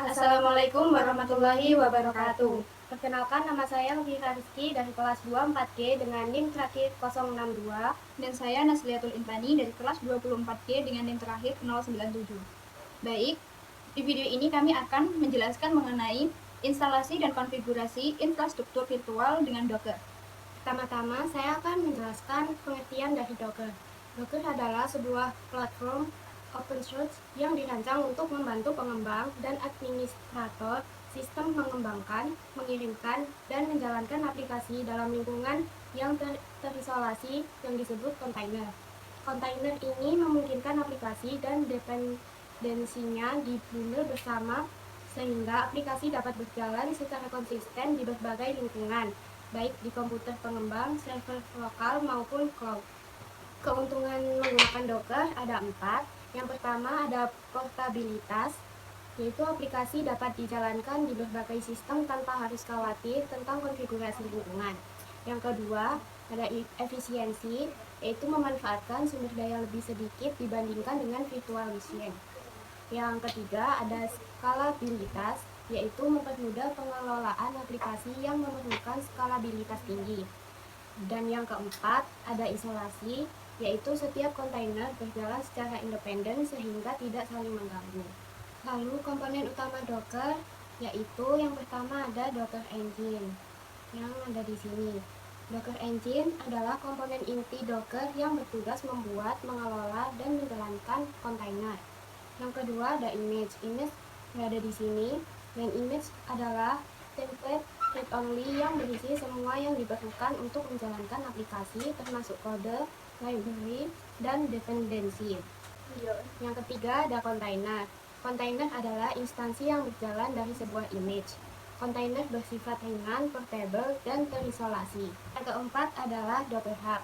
Assalamualaikum warahmatullahi wabarakatuh. Perkenalkan, nama saya Lufika Rizky dari kelas 2 4G dengan NIM terakhir 062. Dan saya Nasliatul Intani dari kelas 24G dengan NIM terakhir 097. Baik, di video ini kami akan menjelaskan mengenai instalasi dan konfigurasi infrastruktur virtual dengan Docker. Pertama-tama, saya akan menjelaskan pengertian dari Docker. Docker adalah sebuah platform open source yang dirancang untuk membantu pengembang dan administrator sistem mengembangkan, mengirimkan, dan menjalankan aplikasi dalam lingkungan yang terisolasi yang disebut kontainer. Kontainer ini memungkinkan aplikasi dan dependensinya dibundle bersama sehingga aplikasi dapat berjalan secara konsisten di berbagai lingkungan, baik di komputer pengembang, server lokal maupun cloud. Keuntungan menggunakan Docker ada 4. Yang pertama ada portabilitas, yaitu aplikasi dapat dijalankan di berbagai sistem tanpa harus khawatir tentang konfigurasi lingkungan. Yang kedua ada efisiensi, yaitu memanfaatkan sumber daya lebih sedikit dibandingkan dengan virtual machine. Yang ketiga ada skalabilitas, yaitu mempermudah pengelolaan aplikasi yang memerlukan skalabilitas tinggi. Dan yang keempat ada isolasi, yaitu setiap kontainer berjalan secara independen sehingga tidak saling mengganggu. Lalu komponen utama Docker, yaitu yang pertama ada Docker Engine yang ada di sini. Docker Engine adalah komponen inti Docker yang bertugas membuat, mengelola, dan menjalankan kontainer. Yang kedua ada image. Image berada di sini, dan image adalah template read-only yang berisi semua yang diperlukan untuk menjalankan aplikasi, termasuk kode, library, dan dependensi. Yang ketiga ada container. Container adalah instansi yang berjalan dari sebuah image. Container bersifat ringan, portable, dan terisolasi. Yang keempat adalah Docker Hub.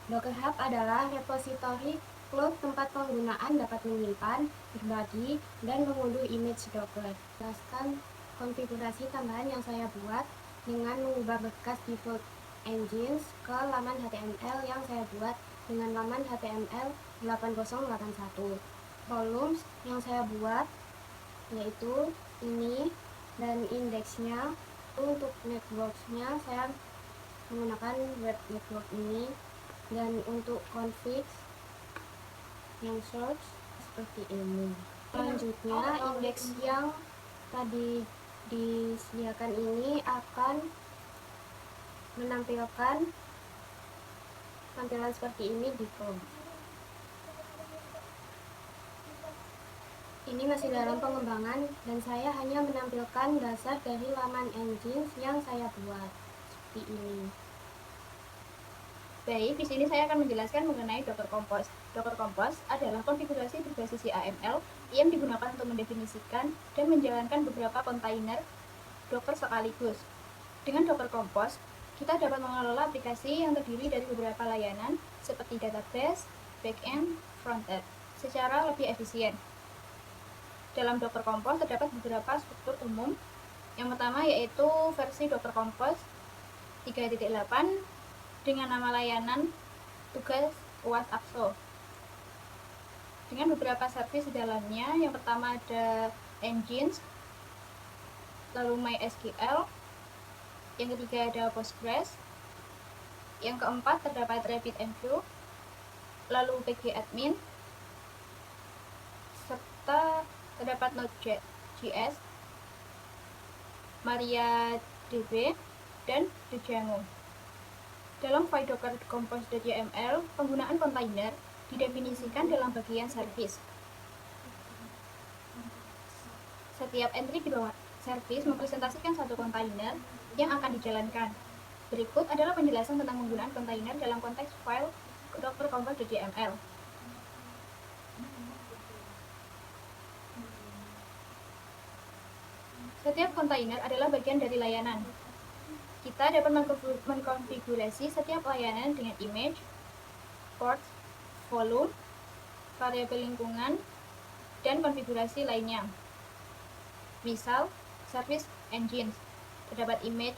Docker Hub adalah repositori cloud tempat penggunaan dapat menyimpan, berbagi, dan mengunduh image Docker. Jelaskan konfigurasi tambahan yang saya buat dengan mengubah bekas default engines ke laman HTML yang saya buat dengan laman HTML 8081. Volumes yang saya buat yaitu ini, dan indeksnya untuk networksnya saya menggunakan web network ini, dan untuk config yang search seperti ini. Selanjutnya indeks yang tadi disediakan ini akan menampilkan tampilan seperti ini di Chrome. Ini masih dalam pengembangan dan saya hanya menampilkan dasar dari laman engines yang saya buat seperti ini. Baik, di sini saya akan menjelaskan mengenai Docker Compose. Docker Compose adalah konfigurasi berbasis YAML yang digunakan untuk mendefinisikan dan menjalankan beberapa kontainer Docker sekaligus. Dengan Docker Compose, kita dapat mengelola aplikasi yang terdiri dari beberapa layanan seperti database, backend, frontend secara lebih efisien. Dalam Docker Compose terdapat beberapa struktur umum. Yang pertama yaitu versi Docker Compose 3.8 dengan nama layanan tugas UAS AXO dengan beberapa service di dalamnya. Yang pertama ada engines, lalu MySQL, yang ketiga ada Postgres, yang keempat terdapat RabbitMQ, lalu pgadmin, serta terdapat Node.js, MariaDB, dan Django. Dalam file docker compose.yml, penggunaan kontainer didefinisikan dalam bagian service. Setiap entry di bawah service mempresentasikan satu kontainer yang akan dijalankan. Berikut adalah penjelasan tentang penggunaan kontainer dalam konteks file docker compose.yml. Setiap kontainer adalah bagian dari layanan. Kita dapat mengkonfigurasi setiap layanan dengan image, port, volume, variabel lingkungan, dan konfigurasi lainnya. Misal, service engines, terdapat image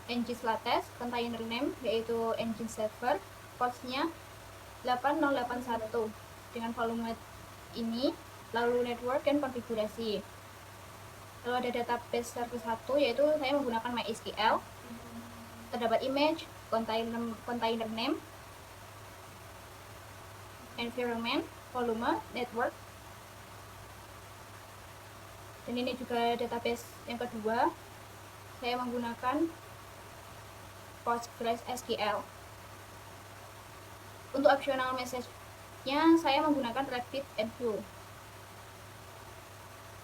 engines latest, container name yaitu engine server, portsnya 8081 dengan volume ini, lalu network dan konfigurasi. Lalu ada database service 1, yaitu saya menggunakan MySQL. Terdapat image, container name, environment, volume, network. Dan ini juga database yang kedua, saya menggunakan PostgreSQL. Untuk optional message-nya saya menggunakan RabbitMQ.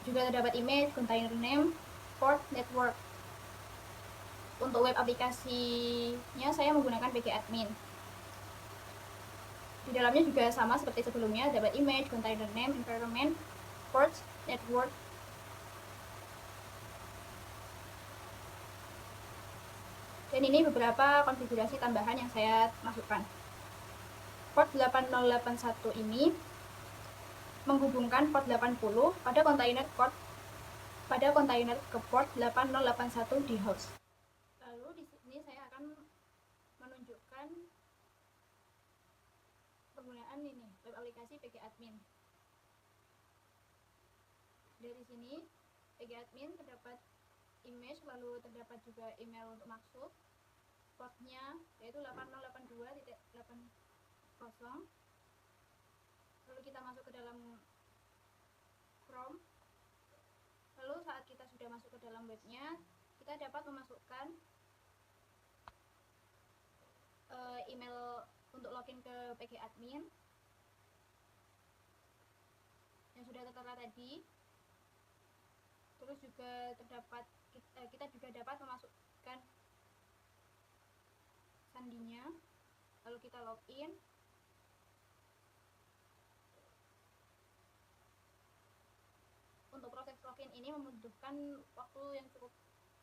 Juga terdapat image, container name, port, network. Untuk web aplikasinya saya menggunakan pgadmin. Di dalamnya juga sama seperti sebelumnya, dapat image, container name, environment, ports, network. Dan ini beberapa konfigurasi tambahan yang saya masukkan. Port 8081 ini menghubungkan port 80 pada kontainer ke port 8081 di host. Lalu di sini saya akan menunjukkan penggunaan ini web aplikasi pgadmin. Dari sini pgadmin terdapat image, lalu terdapat juga email untuk masuk, portnya yaitu 8082.80. Lalu kita masuk ke dalam Chrome. Lalu saat kita sudah masuk ke dalam webnya, kita dapat memasukkan email untuk login ke pgadmin yang sudah tertera tadi. Terus juga kita juga dapat memasukkan sandinya. Lalu kita login. Untuk proses login ini membutuhkan waktu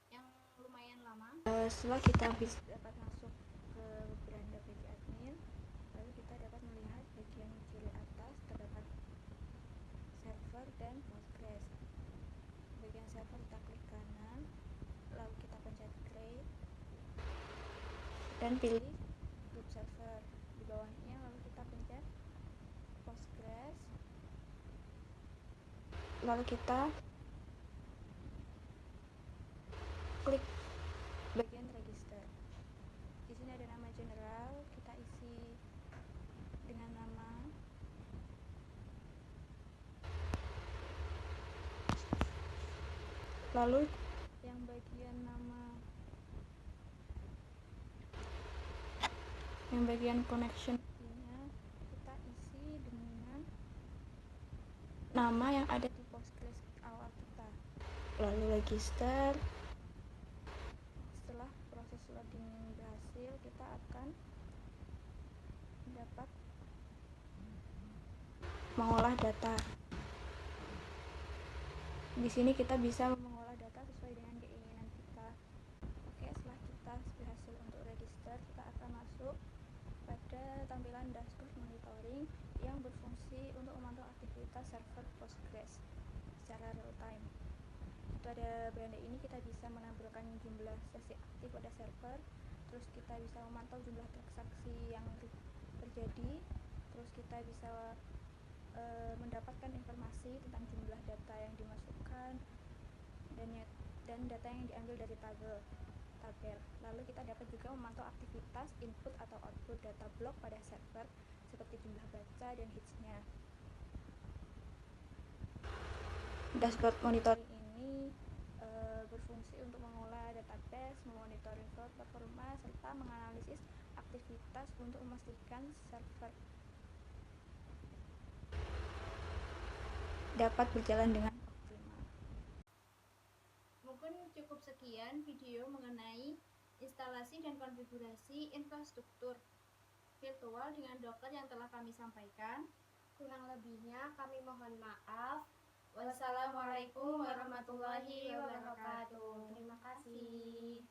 yang lumayan lama. Setelah kita dapat masuk ke beranda pgadmin, lalu kita dapat melihat bagian kiri atas terdapat server dan Postgres. Bagian server kita klik kanan, lalu kita pencet create dan pilih group server. Di bawahnya lalu kita pencet Postgres, lalu kita klik bagian register. Di sini ada nama general, kita isi dengan nama. Lalu yang bagian connection-nya kita isi dengan nama yang ada di Postgres awal kita. Lalu register. Setelah proses loading berhasil, kita akan dapat mengolah data. Di sini kita bisa mengolah data sesuai dengan keinginan kita. Oke, setelah kita berhasil untuk register, kita akan masuk pada tampilan dashboard monitoring yang berfungsi untuk memantau aktivitas server Postgres secara real time. Itu ada beranda ini, kita bisa menampilkan jumlah sesi aktif pada server, terus kita bisa memantau jumlah transaksi yang terjadi, terus kita bisa mendapatkan informasi tentang jumlah data yang dimasukkan dan data yang diambil dari tabel. Lalu kita dapat juga memantau aktivitas input atau output data blok pada server seperti jumlah baca dan hitsnya. Dashboard monitoring ini berfungsi untuk mengolah database, memonitoring performa, serta menganalisis aktivitas untuk memastikan server dapat berjalan dengan optimal. Mungkin cukup sekian video mengenai instalasi dan konfigurasi infrastruktur virtual dengan Docker yang telah kami sampaikan. Kurang lebihnya kami mohon maaf. Wassalamualaikum warahmatullahi wabarakatuh. Terima kasih.